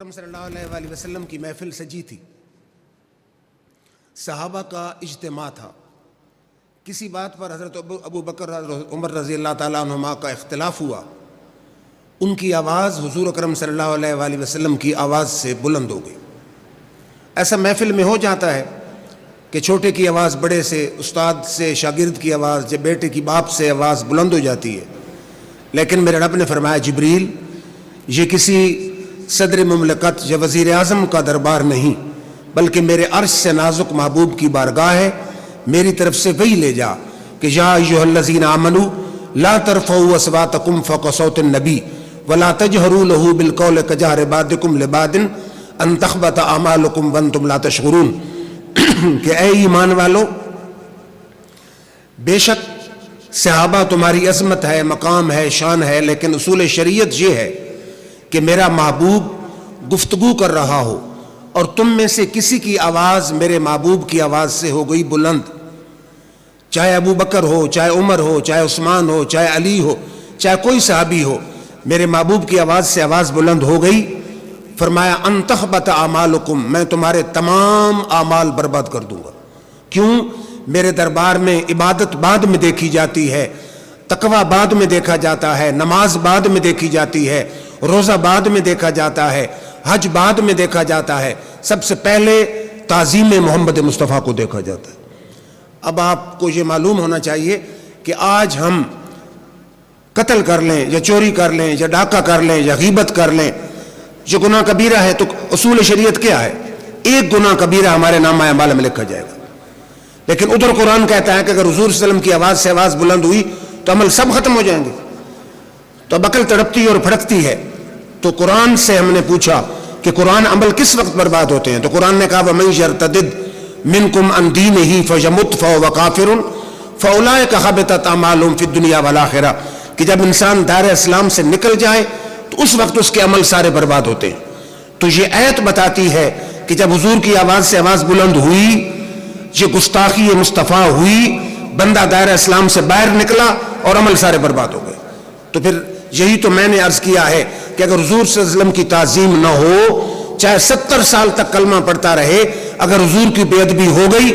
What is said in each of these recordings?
اکرم صلی اللہ علیہ وآلہ وسلم کی محفل سجی تھی، صحابہ کا اجتماع تھا، کسی بات پر حضرت ابو بکر عمر رضی اللہ تعالیٰ عنہما کا اختلاف ہوا، ان کی آواز حضور اکرم صلی اللہ علیہ وآلہ وسلم کی آواز سے بلند ہو گئی۔ ایسا محفل میں ہو جاتا ہے کہ چھوٹے کی آواز بڑے سے، استاد سے شاگرد کی آواز، جب بیٹے کی باپ سے آواز بلند ہو جاتی ہے، لیکن میرے رب نے فرمایا جبریل یہ کسی صدر مملکت یا وزیر اعظم کا دربار نہیں، بلکہ میرے عرش سے نازک محبوب کی بارگاہ ہے، میری طرف سے وہی لے جا کہ یا ایھا الذین آمنوا لا ترفعوا اصواتکم فوق صوت النبی ولا تجہروا لہ بالقول کجہر بعضکم لبعض ان تحبط اعمالکم وانتم لا تشعرون، کہ اے ایمان والو، بے شک صحابہ تمہاری عظمت ہے، مقام ہے، شان ہے، لیکن اصول شریعت یہ ہے کہ میرا محبوب گفتگو کر رہا ہو اور تم میں سے کسی کی آواز میرے محبوب کی آواز سے ہو گئی بلند، چاہے ابو بکر ہو، چاہے عمر ہو، چاہے عثمان ہو، چاہے علی ہو، چاہے کوئی صحابی ہو، میرے محبوب کی آواز سے آواز بلند ہو گئی، فرمایا ان تحبط اعمالکم، میں تمہارے تمام اعمال برباد کر دوں گا۔ کیوں؟ میرے دربار میں عبادت بعد میں دیکھی جاتی ہے، تقوی بعد میں دیکھا جاتا ہے، نماز بعد میں دیکھی جاتی ہے، روزہ بعد میں دیکھا جاتا ہے، حج بعد میں دیکھا جاتا ہے، سب سے پہلے تعظیم محمد مصطفیٰ کو دیکھا جاتا ہے۔ اب آپ کو یہ معلوم ہونا چاہیے کہ آج ہم قتل کر لیں یا چوری کر لیں یا ڈاکہ کر لیں یا غیبت کر لیں، جو گناہ کبیرہ ہے، تو اصول شریعت کیا ہے؟ ایک گناہ کبیرہ ہمارے نامہ اعمال میں لکھا جائے گا، لیکن ادھر قرآن کہتا ہے کہ اگر حضور صلی اللہ علیہ وسلم کی آواز سے آواز بلند ہوئی تو عمل سب ختم ہو جائیں گے۔ تو اب عقل تڑپتی اور پھڑکتی ہے، تو قرآن سے ہم نے پوچھا کہ قرآن عمل کس وقت برباد ہوتے ہیں؟ تو قرآن نے کہا وَمَن يَرْتَدِدْ مِنْكُمْ عَنْ دِينِهِ فَيَمُتْ فَهُوَ كَافِرٌ فَأُولَٰئِكَ حَبِطَتْ أَعْمَالُهُمْ فِي الدُّنْيَا وَالْآخِرَةِ، کہ جب انسان دائرہ اسلام سے نکل جائے تو اس وقت اس کے عمل سارے برباد ہوتے ہیں۔ تو یہ آیت بتاتی ہے کہ جب حضور کی آواز سے آواز بلند ہوئی، یہ گستاخی مصطفیٰ ہوئی، بندہ دائرہ اسلام سے باہر نکلا اور عمل سارے برباد ہو گئے۔ تو پھر یہی تو میں نے عرض کیا ہے کہ اگر حضور صلی اللہ علیہ وسلم کی تعظیم نہ ہو، چاہے 70 سال تک کلمہ پڑھتا رہے، اگر حضور کی بے ادبی ہو گئی،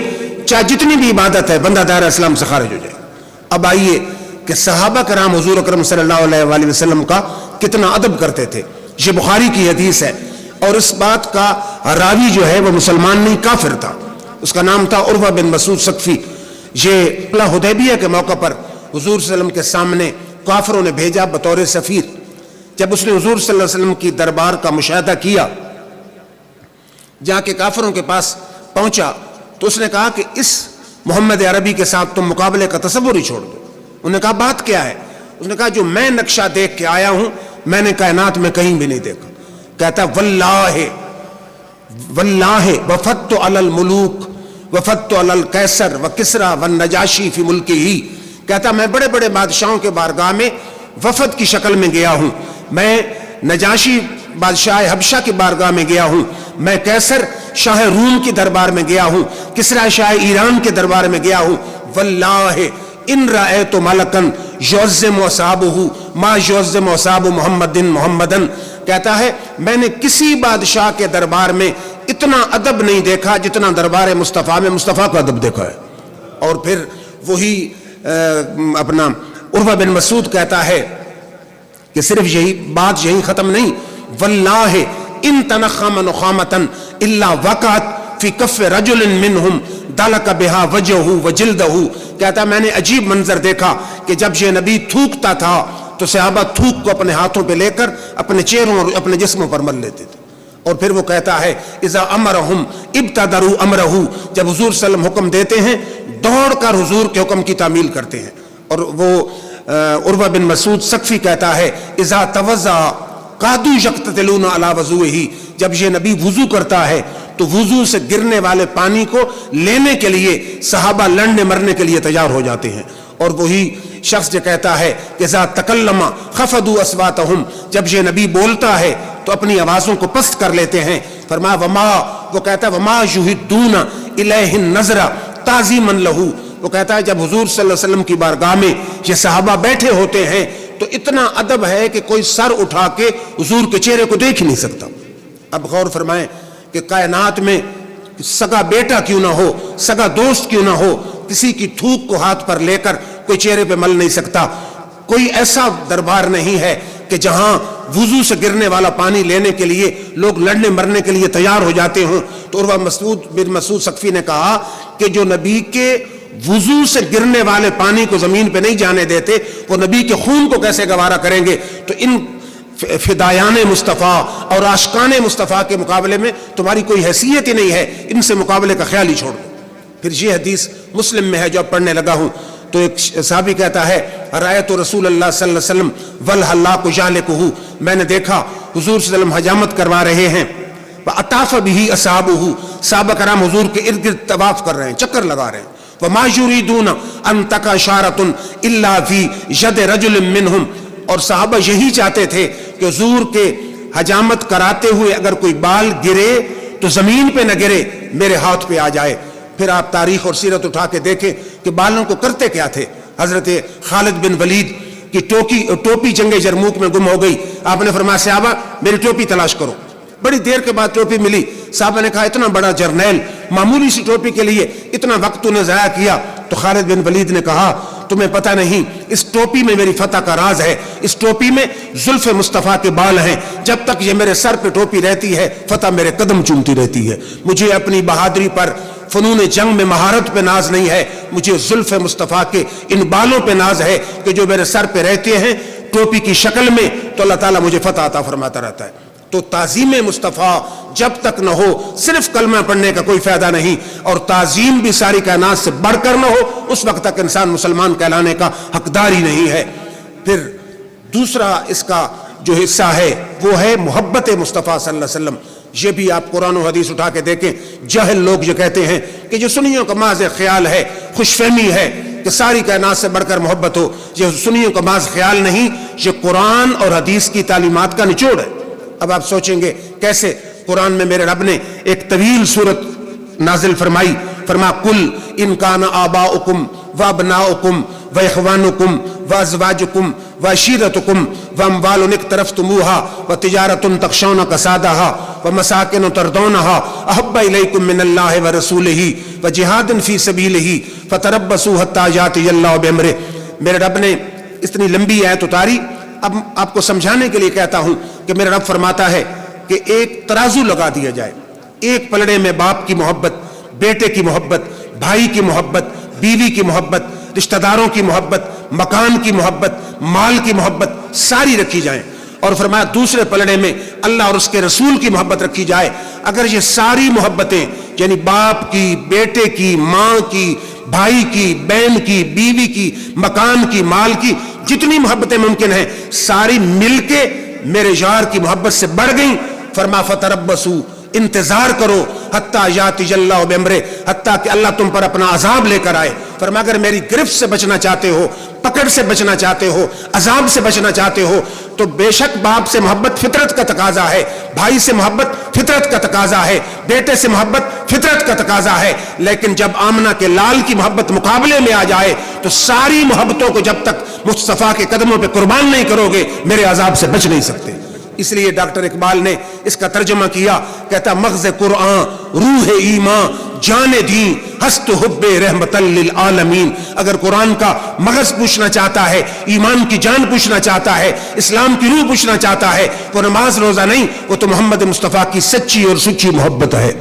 چاہے جتنی بھی عبادت ہے، بندہ دائرہ اسلام سے خارج ہو جائے۔ اب آئیے کہ صحابہ کرام حضور اکرم صلی اللہ علیہ وآلہ وسلم کا کتنا ادب کرتے تھے۔ یہ بخاری کی حدیث ہے، اور اس بات کا راوی جو ہے وہ مسلمان نہیں، کافر تھا، اس کا نام تھا عروہ بن مسعود ثقفی۔ یہ حدیبیہ کے موقع پر حضور صلی اللہ علیہ وسلم کے سامنے کافروں نے بھیجا بطور سفیر۔ جب اس نے حضور صلی اللہ علیہ وسلم کی دربار کا مشاہدہ کیا، جا کے کافروں کے پاس پہنچا، تو اس نے کہا کہ اس محمد عربی کے ساتھ تم مقابلے کا تصور ہی چھوڑ دو۔ انہوں نے کہا بات کیا ہے؟ اس نے کہا جو میں نقشہ دیکھ کے آیا ہوں، میں نے کائنات میں کہیں بھی نہیں دیکھا۔ کہتا واللہ واللہ وفدت علی الملوک وفدت علی القیصر وکسریٰ والنجاشی فی ملکی ہی، کہتا میں بڑے بڑے بادشاہوں کے بارگاہ میں وفد کی شکل میں گیا ہوں، میں نجاشی بادشاہ حبشہ کی بارگاہ میں گیا ہوں، میں قیصر شاہ روم کی دربار میں گیا ہوں، کسریٰ شاہ ایران کے دربار میں گیا ہوں۔ واللہ ان رأیت ملکن یعظم اصحابہ ما یعظم اصحاب محمد محمدن، کہتا ہے میں نے کسی بادشاہ کے دربار میں اتنا ادب نہیں دیکھا جتنا دربار مصطفیٰ میں مصطفیٰ کا ادب دیکھا ہے۔ اور پھر وہی اپنا عروہ بن مسعود کہتا ہے کہ صرف یہی بات یہی ختم نہیں، واللہ ان تنخم نخامۃ الا وقعت فی کف رجل منہم دلک بہا وجہہ وجلدہ، کہتا میں نے عجیب منظر دیکھا کہ جب یہ نبی تھوکتا تھا تو صحابہ تھوک کو اپنے ہاتھوں پہ لے کر اپنے چہروں اور اپنے جسموں پر مل لیتے تھے۔ اور پھر وہ کہتا ہے اذا امرہم ابتدروا امرہ، جب حضور صلی اللہ علیہ وسلم حکم دیتے ہیں دوڑ کر حضور کے حکم کی تعمیل کرتے ہیں۔ اور وہ عروہ بن مسعود ثقفی کہتا ہے اذا توضا قادوا یقتتلون علی وضوئہ، جب یہ نبی وضو کرتا ہے تو وضو سے گرنے والے پانی کو لینے کے لیے صحابہ لڑنے مرنے کے لیے تیار ہو جاتے ہیں۔ اور وہی شخص جو کہتا ہے کہ اذا تکلم خفضوا اصواتہم، جب یہ نبی بولتا ہے تو اپنی آوازوں کو پست کر لیتے ہیں۔ فرمایا وما، وہ کہتا ہے وما یہدون الیہ النظر تعظیما لہ، وہ کہتا ہے جب حضور صلی اللہ علیہ وسلم کی بارگاہ میں یہ صحابہ بیٹھے ہوتے ہیں تو اتنا ادب ہے کہ کوئی سر اٹھا کے حضور کے چہرے کو دیکھ ہی نہیں سکتا۔ اب غور فرمائیں کہ کائنات میں سگا بیٹا کیوں نہ ہو، سگا دوست کیوں نہ ہو، کسی کی تھوک کو ہاتھ پر لے کر کوئی چہرے پہ مل نہیں سکتا، کوئی ایسا دربار نہیں ہے کہ جہاں وضو سے گرنے والا پانی لینے کے لیے لوگ لڑنے مرنے کے لیے تیار ہو جاتے ہوں۔ تو عروہ بن مسعود ثقفی نے کہا کہ جو نبی کے وضو سے گرنے والے پانی کو زمین پہ نہیں جانے دیتے، وہ نبی کے خون کو کیسے گوارا کریں گے؟ تو ان فدایان مصطفیٰ اور عاشقان مصطفیٰ کے مقابلے میں تمہاری کوئی حیثیت ہی نہیں ہے، ان سے مقابلے کا خیال ہی چھوڑ دو۔ پھر یہ حدیث مسلم میں ہے جو اب پڑھنے لگا ہوں، تو ایک صحابی کہتا ہے رأیت رسول اللہ صلی اللہ علیہ وسلم والحلاق یحلقہ، میں نے دیکھا حضور صلی اللہ علیہ وسلم حجامت کروا رہے ہیں، فاطاف بہ اصحابہ، صحابہ کرام حضور کے ارد گرد طواف کر رہے ہیں، چکر لگا رہے ہیں، وما یریدون ان تقع شعرۃ الا فی ید رجل منہم، اور صحابہ یہی چاہتے تھے کہ حضور کے حجامت کراتے ہوئے اگر کوئی بال گرے تو زمین پہ نہ گرے، میرے ہاتھ پہ آ جائے۔ پھر آپ تاریخ اور سیرت اٹھا کے دیکھیں کہ بالوں کو کرتے کیا تھے۔ حضرت خالد بن ولید کی ٹوپی جنگ جرموک میں گم ہو گئی، آپ نے فرمایا صحابہ میری ٹوپی تلاش کرو، بڑی دیر کے بعد ٹوپی ملی، صحابہ نے کہا اتنا بڑا جرنیل معمولی سی ٹوپی کے لیے اتنا وقت انہیں ضائع کیا؟ تو خالد بن ولید نے کہا تمہیں پتہ نہیں اس ٹوپی میں میری فتح کا راز ہے، اس ٹوپی میں زلف مصطفیٰ کے بال ہیں، جب تک یہ میرے سر پہ ٹوپی رہتی ہے فتح میرے قدم چومتی رہتی ہے، مجھے اپنی بہادری پر فنون جنگ میں مہارت پہ ناز نہیں ہے، مجھے زلف مصطفیٰ کے ان بالوں پہ ناز ہے کہ جو میرے سر پہ رہتے ہیں ٹوپی کی شکل میں، تو اللہ تعالیٰ مجھے فتح عطا فرماتا رہتا ہے۔ تو تعظیم مصطفیٰ جب تک نہ ہو صرف کلمہ پڑھنے کا کوئی فائدہ نہیں، اور تعظیم بھی ساری کائنات سے بڑھ کر نہ ہو اس وقت تک انسان مسلمان کہلانے کا حقدار ہی نہیں ہے۔ پھر دوسرا اس کا جو حصہ ہے وہ ہے محبت مصطفیٰ صلی اللہ علیہ وسلم۔ یہ بھی آپ قرآن و حدیث اٹھا کے دیکھیں، جاہل لوگ یہ کہتے ہیں کہ جو سنیوں کا محض خیال ہے، خوش فہمی ہے کہ ساری کائنات سے بڑھ کر محبت ہو، یہ سنیوں کا محض خیال نہیں، یہ قرآن اور حدیث کی تعلیمات کا نچوڑ ہے۔ اب آپ سوچیں گے کیسے؟ قرآن میں میرے رب نے ایک طویل سورت نازل فرمائی، فرمایا قل ان کان آباؤکم وابناؤکم واخوانکم وازواجکم وعشیرتکم واموال اقترفتموها وتجارۃ تخشون کسادها ومساکن ترضونها احب الیکم من اللہ ورسولہ وجہاد فی سبیلہ فتربصوا حتی یأتی اللہ بامرہ۔ میرے رب نے اتنی لمبی آیت اتاری، اب آپ کو سمجھانے کے لیے کہتا ہوں کہ میرا رب فرماتا ہے کہ ایک ترازو لگا دیا جائے، ایک پلڑے میں باپ کی محبت، بیٹے کی محبت، بھائی کی محبت، بیوی کی محبت، رشتہ داروں کی محبت، مکان کی محبت، مال کی محبت ساری رکھی جائیں، اور فرمایا دوسرے پلڑے میں اللہ اور اس کے رسول کی محبت رکھی جائے۔ اگر یہ ساری محبتیں یعنی باپ کی، بیٹے کی، ماں کی، بھائی کی، بہن کی، بیوی کی، مکان کی، مال کی، جتنی محبتیں ممکن ہیں ساری مل کے میرے یار کی محبت سے بڑھ گئیں، فرما فتربصوا، انتظار کرو حتیٰ یاتی اللہ بامرہ، حتیٰ کہ اللہ تم پر اپنا عذاب لے کر آئے۔ فرما اگر میری گرفت سے بچنا چاہتے ہو، پکڑ سے بچنا چاہتے ہو، عذاب سے بچنا چاہتے ہو، تو بے شک باپ سے محبت فطرت کا تقاضا ہے، بھائی سے محبت فطرت کا تقاضا ہے، بیٹے سے محبت فطرت کا تقاضا ہے، لیکن جب آمنہ کے لال کی محبت مقابلے میں آ جائے تو ساری محبتوں کو جب تک مصطفیٰ کے قدموں پہ قربان نہیں کرو گے میرے عذاب سے بچ نہیں سکتے۔ اس لیے ڈاکٹر اقبال نے اس کا ترجمہ کیا، کہتا مغز قرآن روح ایمان جان دین ہست حب رحمت للعالمین۔ اگر قرآن کا مغز پوچھنا چاہتا ہے، ایمان کی جان پوچھنا چاہتا ہے، اسلام کی روح پوچھنا چاہتا ہے، وہ نماز روزہ نہیں، وہ تو محمد مصطفیٰ کی سچی اور سچی محبت ہے۔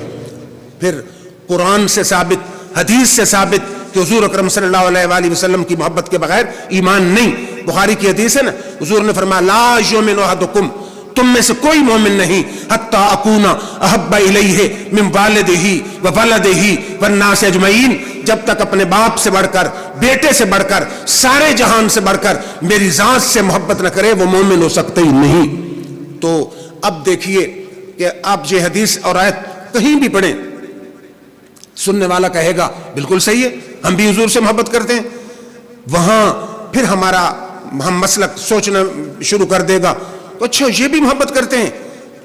پھر قرآن سے ثابت، حدیث سے ثابت کہ حضور اکرم صلی اللہ علیہ وآلہ وسلم کی محبت کے بغیر ایمان نہیں۔ بخاری کی حدیث ہے نا، حضور نے فرمایا لا یؤمن احدکم، تم میں سے کوئی مومن نہیں حتی اکون احب الیہ من والدہ وولدہ والناس اجمعین، جب تک اپنے باپ سے بڑھ کر، بیٹے سے بڑھ کر، سارے جہان سے بڑھ کر میری ذات سے محبت نہ کرے وہ مومن ہو سکتا ہی نہیں۔ تو اب دیکھیے کہ آپ یہ حدیث اور آیت کہیں بھی پڑھیں، سننے والا کہے گا بالکل صحیح ہے، ہم بھی حضور سے محبت کرتے ہیں، وہاں پھر ہم مسلک سوچنا شروع کر دے گا تو اچھا یہ بھی محبت کرتے ہیں،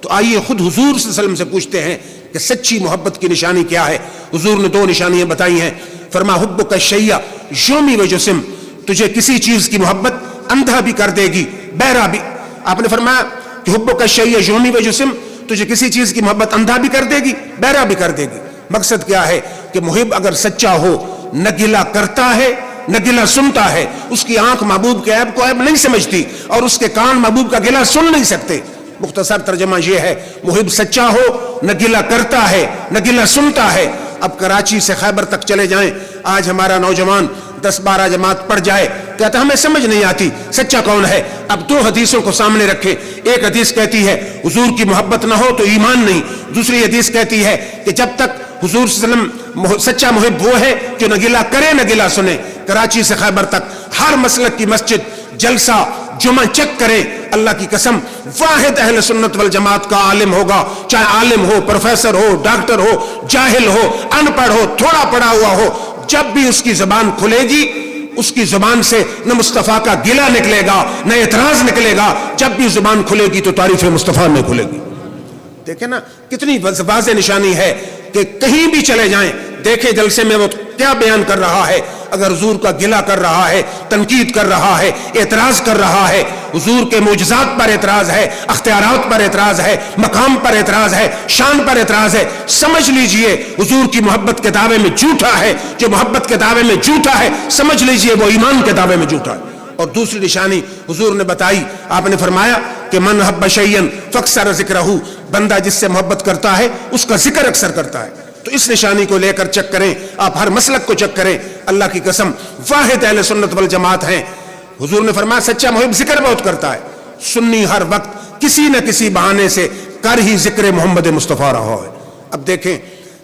تو آئیے خود حضور صلی اللہ علیہ وسلم سے پوچھتے ہیں کہ سچی محبت کی نشانی کیا ہے۔ حضور نے 2 نشانیاں بتائی ہیں، فرما حبک الشیء یومی وجسم، تجھے کسی چیز کی محبت اندھا بھی کر دے گی، بہرا بھی۔ آپ نے فرمایا کہ حبک الشیء یومی وجسم، تجھے کسی چیز کی محبت اندھا بھی کر دے گی، بہرا بھی کر دے گی۔ مقصد کیا ہے کہ محب اگر سچا ہو، نہ گلہ کرتا ہے نہ گلہ سنتا ہے، اس کی آنکھ محبوب کے عیب کو عیب نہیں سمجھتی اور اس کے کان محبوب کا گلہ سن نہیں سکتے۔ مختصر ترجمہ یہ ہے، محب سچا ہو، نہ گلہ کرتا ہے نہ گلہ سنتا ہے۔ اب کراچی سے خیبر تک چلے جائیں، آج ہمارا نوجوان 10-12 جماعت پڑھ جائے، کہتا ہمیں سمجھ نہیں آتی سچا کون ہے۔ اب 2 حدیثوں کو سامنے رکھے، ایک حدیث کہتی ہے حضور کی محبت نہ ہو تو ایمان نہیں، دوسری حدیث کہتی ہے کہ جب تک حضور صلی اللہ علیہ وسلم سچا محب وہ ہے جو نہ گلہ کرے نہ گلہ سنے۔ کراچی سے خیبر تک ہر مسلک کی مسجد جلسہ جمعہ چیک کرے، اللہ کی قسم واحد اہل سنت والجماعت کا عالم ہوگا، چاہے عالم ہو، پروفیسر ہو، ڈاکٹر ہو، جاہل ہو، ان پڑھ ہو، تھوڑا پڑھا ہوا ہو، جب بھی اس کی زبان کھلے گی اس کی زبان سے نہ مصطفیٰ کا گلہ نکلے گا نہ اعتراض نکلے گا، جب بھی زبان کھلے گی تو تعریف مصطفیٰ میں کھلے گی۔ دیکھیں نا کتنی واضح نشانی ہے کہ کہیں بھی چلے جائیں، دیکھیں جلسے میں وہ کیا بیان کر رہا ہے۔ اگر حضور کا گلہ کر رہا ہے، تنقید کر رہا ہے، اعتراض کر رہا ہے، حضور کے معجزات پر اعتراض ہے، اختیارات پر اعتراض ہے، مقام پر اعتراض ہے، شان پر اعتراض ہے، سمجھ لیجئے حضور کی محبت کے دعوے میں جھوٹا ہے۔ جو محبت کے دعوے میں جھوٹا ہے سمجھ لیجئے وہ ایمان کے دعوے میں جھوٹا ہے۔ اور دوسری نشانی حضور نے بتائی، آپ نے فرمایا کہ من حب شیئا فاکثر ذکرہ، بندہ جس سے محبت کرتا ہے اس کا ذکر اکثر کرتا ہے۔ تو اس نشانی کو لے کر چیک کریں، آپ ہر مسلک کو چیک کریں، اللہ کی قسم واحد اہل سنت والجماعت ہیں۔ حضور نے فرمایا سچا محب ذکر بہت کرتا ہے، سنی ہر وقت کسی نہ کسی بہانے سے کر ہی ذکر محمد مصطفیٰ رہا ہے۔ اب دیکھیں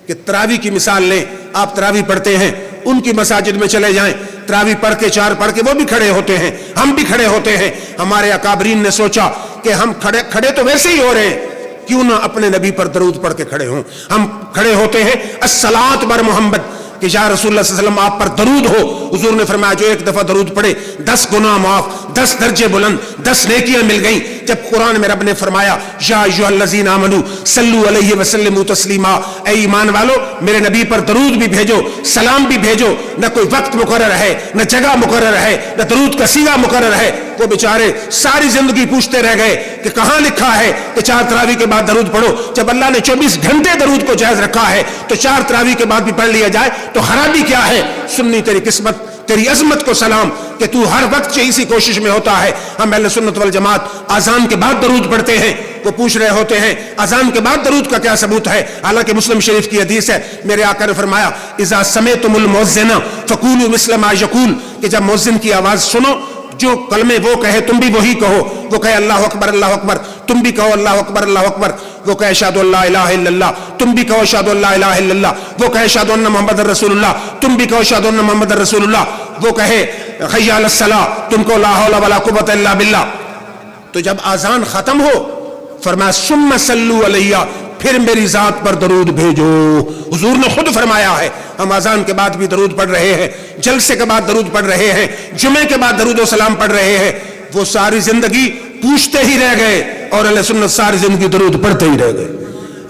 کہ تراویح کی مثال لیں، آپ تراویح پڑھتے ہیں، ان کی مساجد میں چلے جائیں، تراویح پڑھ کے 4 پڑھ کے وہ بھی کھڑے ہوتے ہیں، ہم بھی کھڑے ہوتے ہیں۔ ہمارے اکابرین نے سوچا کہ ہم کھڑے تو ویسے ہی ہو رہے ہیں، کیوں نہ اپنے نبی پر درود پڑھ کے کھڑے ہوں۔ ہم کھڑے ہوتے ہیں الصلاۃ بر محمد کہ یا رسول اللہ صلی اللہ علیہ وسلم آپ پر درود ہو۔ حضور نے فرمایا جو ایک دفعہ درود پڑھے 10 گناہ معاف، 10 درجے بلند، 10 نیکیاں مل گئیں۔ جب قرآن میں رب نے فرمایا یا ایھا الذین آمنوا صلوا علیہ وسلموا تسلیما، اے ایمان والو میرے نبی پر درود بھی بھیجو، سلام بھی بھیجو۔ نہ کوئی وقت مقرر ہے، نہ جگہ مقرر ہے، نہ درود کا صیغہ مقرر ہے۔ وہ بیچارے ساری زندگی پوچھتے رہ گئے کہ کہاں لکھا ہے کہ 4 تراویح کے بعد درود پڑھو۔ جب اللہ نے 24 گھنٹے درود کو جائز رکھا ہے تو 4 تراویح کے بعد بھی پڑھ لیا جائے تو خرابی کیا ہے؟ سنی تیری قسمت، تیری عظمت کو سلام کہ تو ہر وقت اسی کوشش میں ہوتا ہے۔ ہم اہل سنت والجماعت اذان کے بعد درود پڑھتے ہیں۔ وہ پوچھ رہے ہوتے ہیں اذان کے بعد درود کا کیا ثبوت ہے؟ حالانکہ مسلم شریف کی حدیث ہے، میرے آقا نے فرمایا اذا سمعتم المؤذن فقولوا مثل ما یقول، کہ جب مؤذن کی آواز سنو جو کلمے وہ کہے تم بھی وہی کہو۔ وہ کہے اللہ اکبر اللہ اکبر، تم بھی کہو اللہ اکبر اللہ اکبر۔ وہ کہے اشہد ان لا الہ الا اللہ، تم بھی کہو اشہد ان لا الہ الا اللہ۔ وہ کہے اشہد ان محمد رسول اللہ، تم بھی کہو اشہد ان محمد رسول اللہ۔ وہ کہے حی علی الصلاۃ، تم کو لا حول ولا قوۃ الا باللہ۔ تو جب اذان ختم ہو فرمایا ثم صلوا علیہ، پھر میری ذات پر درود بھیجو۔ حضور نے خود فرمایا ہے، ہم اذان کے بعد بھی درود پڑھ رہے ہیں، جلسے کے بعد درود پڑھ رہے ہیں، جمعے کے بعد درود و سلام پڑھ رہے ہیں۔ وہ ساری زندگی پوچھتے ہی رہ گئے اور اہل سنت ساری زندگی درود پڑھتے ہی رہ گئے۔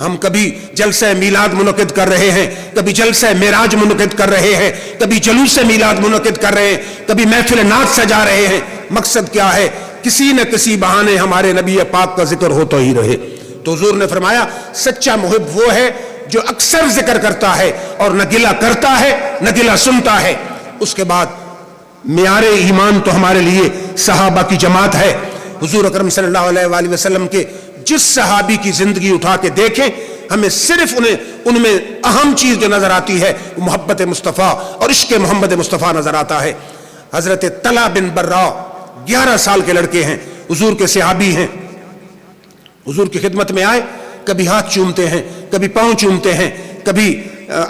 ہم کبھی جلسہ میلاد منعقد کر رہے ہیں، کبھی جلسہ معراج منعقد کر رہے ہیں، کبھی جلوس میلاد منعقد کر رہے ہیں، کبھی محفل نعت سجا رہے ہیں۔ مقصد کیا ہے؟ کسی نہ کسی بہانے ہمارے نبی پاک کا ذکر ہوتا ہی رہے۔ تو حضور نے فرمایا سچا محب وہ ہے جو اکثر ذکر کرتا ہے اور نہ گلہ کرتا ہے نہ گلہ سنتا ہے۔ اس کے بعد معیار ایمان تو ہمارے لیے صحابہ کی جماعت ہے۔ حضور اکرم صلی اللہ علیہ وآلہ وسلم کے جس صحابی کی زندگی اٹھا کے دیکھیں ہمیں صرف ان میں اہم چیز جو نظر آتی ہے وہ محبت مصطفیٰ اور عشق محمد مصطفیٰ نظر آتا ہے۔ حضرت طلحہ بن برا 11 سال کے لڑکے ہیں، حضور کے صحابی ہیں، حضور کی خدمت میں آئے، کبھی ہاتھ چومتے ہیں، کبھی پاؤں چومتے ہیں، کبھی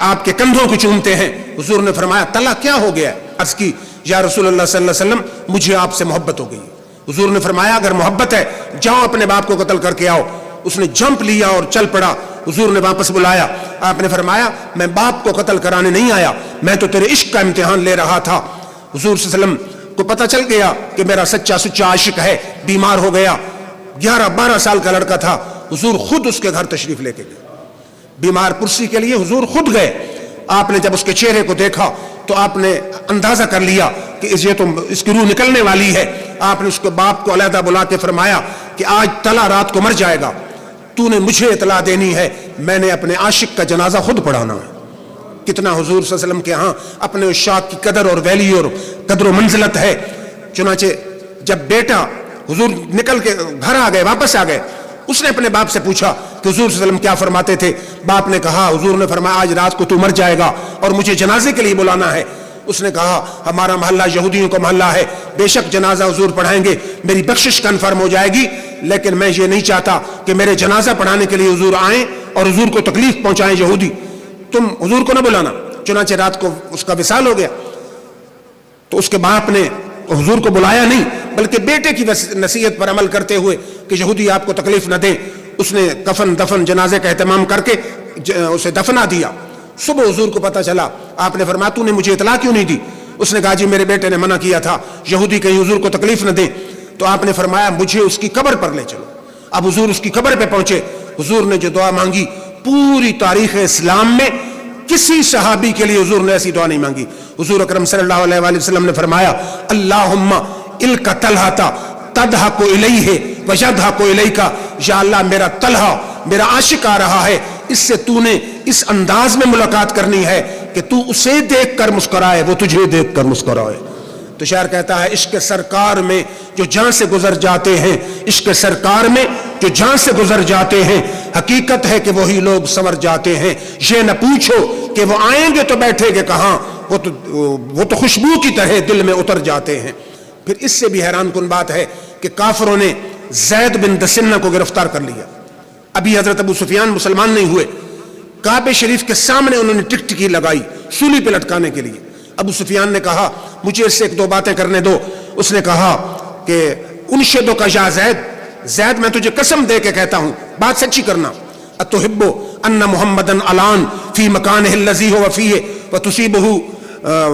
آپ کے کندھوں کو چومتے ہیں۔ حضور نے فرمایا طلحہ کیا ہو گیا؟ عرض کی یا رسول اللہ صلی اللہ علیہ وسلم مجھے آپ سے محبت ہو گئی۔ حضور نے فرمایا اگر محبت ہے جاؤ اپنے باپ کو قتل کر کے آؤ۔ اس نے جمپ لیا اور چل پڑا۔ حضور نے واپس بلایا، آپ نے فرمایا میں باپ کو قتل کرانے نہیں آیا، میں تو تیرے عشق کا امتحان لے رہا تھا۔ حضور صلی اللہ علیہ وسلم کو پتہ چل گیا کہ میرا سچا عاشق ہے، بیمار ہو گیا، 11-12 سال کا لڑکا تھا۔ حضور خود اس کے گھر تشریف لے کے گئے، بیمار پرسی کے لیے حضور خود گئے۔ آپ نے جب اس کے چہرے کو دیکھا تو آپ نے اندازہ کر لیا کہ یہ تو اس کی روح نکلنے والی ہے۔ آپ نے اس کے باپ کو علیحدہ بلا کے فرمایا کہ آج طلحہ رات کو مر جائے گا۔ تو نے مجھے اطلاع دینی ہے، میں نے اپنے عاشق کا جنازہ خود پڑھانا ہے۔ کتنا حضور صلی اللہ علیہ وسلم کے ہاں اپنے عشاق کی قدر اور ویلی اور قدر و منزلت ہے۔ چنانچہ جب بیٹا حضور نکل کے گھر آ گئے، واپس آ گئے، اس نے اپنے باپ سے پوچھا کہ حضور صلی اللہ علیہ وسلم کیا فرماتے تھے؟ باپ نے کہا، حضور نے فرمایا آج رات کو تو مر جائے گا اور مجھے جنازے کے لیے بلانا ہے۔ اس نے کہا ہمارا محلہ یہودیوں کا محلہ ہے، بے شک جنازہ حضور پڑھائیں گے، میری بخشش کنفرم ہو جائے گی، لیکن میں یہ نہیں چاہتا کہ میرے جنازہ پڑھانے کے لیے حضور آئیں اور حضور کو تکلیف پہنچائیں یہودی، تم حضور کو نہ بلانا۔ چنانچہ رات کو اس کا وصال ہو گیا۔ تو اس کے باپ نے حضور کو بلایا نہیں، بلکہ بیٹے کی نصیحت پر عمل کرتے ہوئے کہ یہودی آپ کو تکلیف نہ دیں، اس نے کفن دفن جنازے کا اہتمام کر کے اسے دفنا دیا۔ صبح حضور کو پتہ چلا، آپ نے فرمایا تو نے مجھے اطلاع کیوں نہیں دی؟ اس نے کہا جی میرے بیٹے نے منع کیا تھا یہودی کہیں حضور کو تکلیف نہ دیں، تو آپ نے فرمایا مجھے اس کی قبر پر لے چلو۔ اب حضور اس کی قبر پہ پہنچے، حضور نے جو دعا مانگی پوری تاریخ اسلام میں کسی صحابی کے لیے حضور نے ایسی دعا نہیں مانگی۔ حضور اکرم صلی اللہ علیہ وآلہ وسلم نے فرمایا اللہم الک طلحہ تدحک الیہ ویضحک الیک، یا اللہ میرا طلحہ میرا عاشق آ رہا ہے، اس سے تو نے اس انداز میں ملاقات کرنی ہے کہ تو اسے دیکھ کر مسکرائے، وہ تجھے دیکھ کر مسکرائے۔ تو شاعر کہتا ہے عشق سرکار میں جو جان سے گزر جاتے ہیں، عشق سرکار میں جو جان سے گزر جاتے ہیں، حقیقت ہے کہ وہی لوگ سنور جاتے ہیں۔ یہ نہ پوچھو کہ وہ آئیں گے تو بیٹھیں گے کہاں، وہ تو خوشبو کی طرح دل میں اتر جاتے ہیں۔ پھر اس سے بھی حیران کن بات ہے کہ کافروں نے زید بن دسنہ کو گرفتار کر لیا۔ ابھی حضرت ابو سفیان مسلمان نہیں ہوئے، کعبہ شریف کے سامنے انہوں نے ٹکٹکی لگائی سولی پہ لٹکانے کے لیے۔ ابو سفیان نے کہا مجھے اس سے ایک دو باتیں کرنے دو۔ اس نے کہا کہ انشدو کا یا زید، زید میں تجھے قسم دے کے کہتا ہوں بات سچی کرنا، اتحب ان محمدن الان فی مکانہ الذی هو فیہ وتصیبہ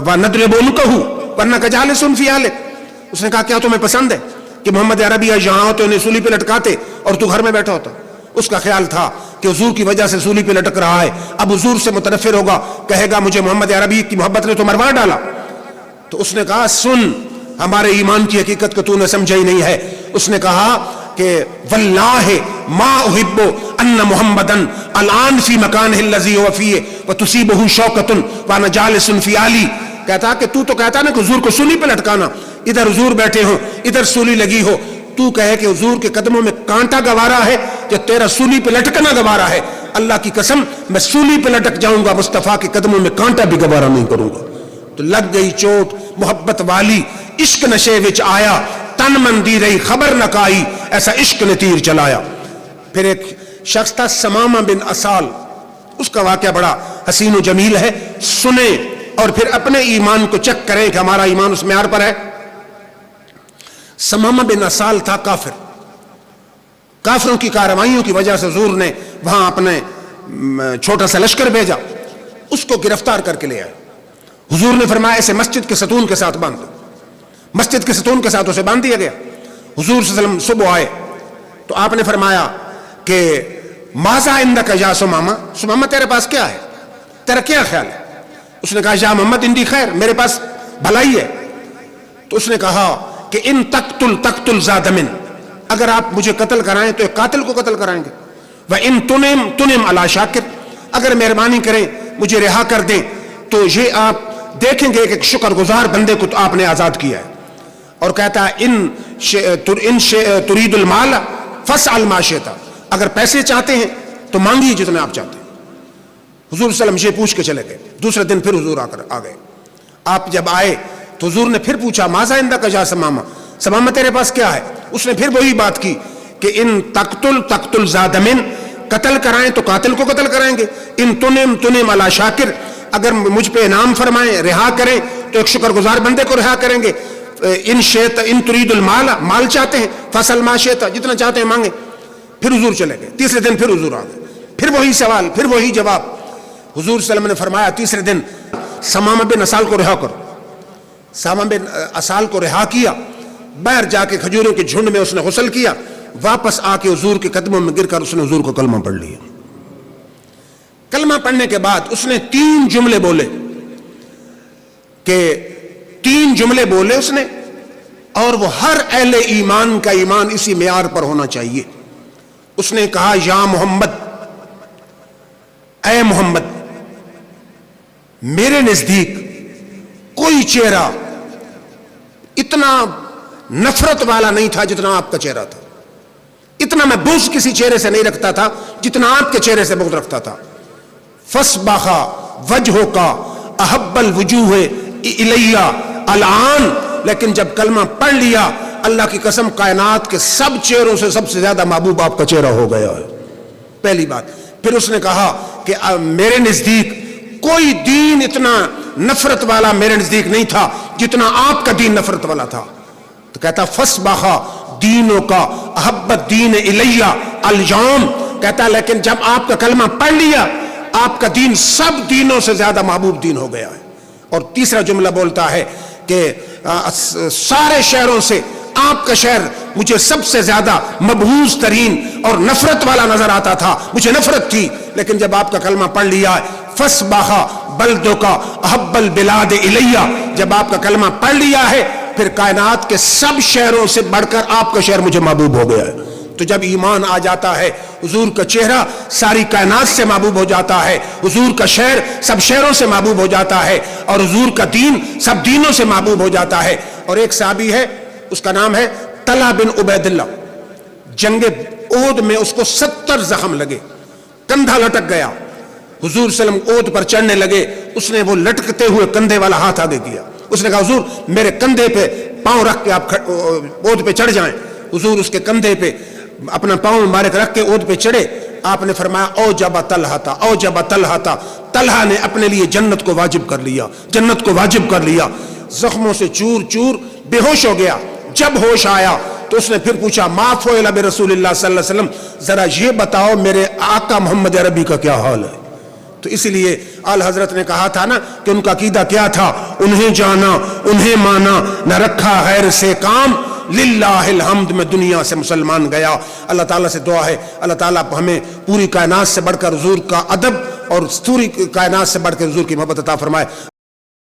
وندرب عنقہ وانک جالس فی اہلک۔ اس نے کہا کیا تمہیں پسند ہے کہ محمد عربی یہاں ہوتے انہیں سولی پہ لٹکاتے اور تو گھر میں بیٹھا ہوتا؟ اس کا خیال تھا کہ حضور کی وجہ سے سولی پہ لٹک رہا ہے، اب حضور سے متنفر ہوگا، کہے گا مجھے محمد عربی کی محبت نے تو مروا ڈالا۔ تو اس نے کہا سن ہمارے ایمان کی حقیقت کو تو نے سمجھا ہی نہیں ہے۔ اس نے کہا کہ واللہ ما احب ان محمدن الان فی مکانہ الذی هو فیہ وتصیبہ شوکۃ وانا جالس فی اہلی۔ کہتا کہ تو کہتا نا کہ حضور کو سولی پہ لٹکانا، ادھر حضور بیٹھے ہوں ادھر سولی لگی ہو، تو کہے کہ حضور کے قدموں میں کانٹا گوارا ہے کہ تیرا سولی پہ لٹکنا گوارا ہے؟ اللہ کی قسم میں سولی پہ لٹک جاؤں گا، مصطفیٰ کے قدموں میں کانٹا بھی گوارا نہیں کروں گا۔ تو لگ گئی چوٹ محبت والی، عشق نشے وچ آیا، تن من دی رہی خبر نہ کائی، ایسا عشق نے تیر چلایا۔ پھر ایک شخص تھا سمامہ بن اسال، اس کا واقعہ بڑا حسین و جمیل ہے، سنیں اور پھر اپنے ایمان کو چیک کریں کہ ہمارا ایمان اس معیار پر ہے۔ سمامہ بن اسال تھا کافر، کافروں کی کارروائیوں کی وجہ سے حضور نے وہاں اپنے چھوٹا سا لشکر بھیجا، اس کو گرفتار کر کے لے آئے۔ حضور نے فرمایا اسے مسجد کے ستون کے ساتھ باندھ دو، مسجد کے ستون کے ساتھ اسے باندھ دیا گیا۔ حضور صلی اللہ علیہ وسلم صبح آئے تو آپ نے فرمایا کہ ماذا عندک یا سمامہ، سمامہ تیرے پاس کیا ہے، تیرا کیا خیال ہے؟ اس نے کہا یا محمد عندی خیر، میرے پاس بھلائی ہے۔ تو اس نے کہا کہ ان تقتل ذا دم، اگر آپ مجھے قتل کرائیں تو ایک قاتل کو قتل کرائیں گے، وَإِن تُنِم عَلَى شَاكِرٍ، اگر مہربانی کریں مجھے رہا کر دیں تو یہ آپ دیکھیں گے کہ ایک شکر گزار بندے کو آپ نے آزاد کیا ہے۔ اور کہتا ہے ان ترید المال فاسأل ما شئت، اگر پیسے چاہتے ہیں تو مانگیے جتنے آپ چاہتے ہیں۔ حضور صلی اللہ علیہ وسلم یہ پوچھ کے چلے گئے۔ دوسرے دن پھر حضور آ گئے۔ آپ جب آئے تو حضور نے پھر پوچھا ماذا عندک یا سمامہ، سمامہ تیرے پاس کیا ہے؟ اس نے پھر وہی بات کی کہ ان تقتل ذا دم، قتل کرائیں تو قاتل کو قتل کرائیں گے، ان تنم علی شاکر، اگر مجھ پہ انعام فرمائیں رہا کریں تو ایک شکر گزار بندے کو رہا کریں گے، ان ترید المال، مال چاہتے ہیں فصل ما شئت، جتنا چاہتے ہیں مانگیں۔ پھر حضور چلے گئے۔ تیسرے دن پھر حضور آ گئے، پھر وہی سوال، پھر وہی جواب۔ حضور صلی اللہ علیہ وسلم نے فرمایا تیسرے دن سمامہ بن اسال کو رہا کرو۔ سمامہ بن اسال کو رہا کیا، باہر جا کے کھجوروں کے جھنڈ میں اس نے غسل کیا، واپس آ کے حضور کے قدموں میں گر کر اس نے حضور کو کلمہ پڑھ لیا۔ کلمہ پڑھنے کے بعد اس نے 3 جملے بولے کہ 3 جملے بولے اس نے، اور وہ ہر اہل ایمان کا ایمان اسی معیار پر ہونا چاہیے۔ اس نے کہا یا محمد، اے محمد، میرے نزدیک کوئی چہرہ اتنا نفرت والا نہیں تھا جتنا آپ کا چہرہ تھا. اتنا میں بغض کسی چہرے سے نہیں رکھتا تھا جتنا آپ کے چہرے سے بغض رکھتا تھا. فَصْبَحَ وَجْهُكَ أَحَبَّ الْوُجُوهِ إِلَيَّ الْآن. لیکن جب کلمہ پڑھ لیا، اللہ کی قسم کائنات کے سب چہروں سے سب سے زیادہ محبوب آپ کا چہرہ ہو گیا ہے. پہلی بات. پھر اس نے کہا کہ میرے نزدیک کوئی دین اتنا نفرت والا میرے نزدیک نہیں تھا جتنا آپ کا دین نفرت والا تھا. تو کہتا فَصْبَحَ دِينُكَ أَحَبَّ الدِّينِ إِلَيَّ الْيَوْمَ. کہتا لیکن جب آپ کا کلمہ پڑھ لیا، آپ کا دین سب دینوں سے زیادہ محبوب دین ہو گیا ہے. اور تیسرا جملہ بولتا ہے کہ سارے شہروں سے آپ کا شہر مجھے سب سے زیادہ مبغوض ترین اور نفرت والا نظر آتا تھا، مجھے نفرت تھی. لیکن جب آپ کا کلمہ پڑھ لیا ہے، فَصْبَحَ بَلْدُكَ أَحَبَّ الْبِلَادِ إِلَيَّ، جب آپ کا کلمہ پڑھ لیا ہے پھر کائنات کے سب شہروں سے بڑھ کر آپ کا شہر مجھے محبوب ہو گیا ہے. تو جب ایمان آ جاتا ہے، حضور کا چہرہ ساری کائنات سے محبوب ہو جاتا ہے، حضور کا شہر سب شہروں سے محبوب ہو جاتا ہے، اور حضور کا دین سب دینوں سے محبوب ہو جاتا ہے. اور ایک صحابی ہے، اس کا نام ہے طلحہ بن عبید اللہ. جنگ احد میں اس کو 70 زخم لگے، کندھا لٹک گیا. حضور صلی اللہ علیہ وسلم احد پر چڑھنے لگے، اس نے وہ لٹکتے ہوئے کندھے والا ہاتھ آگے کیا. اس نے کہا حضور میرے کندھے پہ پاؤں رکھ کے آپ احد پہ چڑھ جائیں. حضور اس کے کندھے پہ اپنا پاؤں مبارک رکھ کے احد پہ چڑھے. آپ نے فرمایا اوجب طلحہ، اوجب طلحہ. طلحہ نے اپنے لیے جنت کو واجب کر لیا، جنت کو واجب کر لیا. زخموں سے چور چور بے ہوش ہو گیا. جب ہوش آیا تو اس نے پھر پوچھا ما فعل برسول اللہ صلی اللہ علیہ وسلم، ذرا یہ بتاؤ میرے آقا محمد عربی کا کیا حال ہے. تو اس لیے آل حضرت نے کہا تھا نا کہ ان کا عقیدہ کیا تھا، انہیں جانا انہیں مانا، نہ رکھا غیر سے کام، للہ الحمد میں دنیا سے مسلمان گیا. اللہ تعالیٰ سے دعا ہے اللہ تعالیٰ ہمیں پوری کائنات سے بڑھ کر حضور کا ادب اور پوری کائنات سے بڑھ کر حضور کی محبت عطا فرمائے.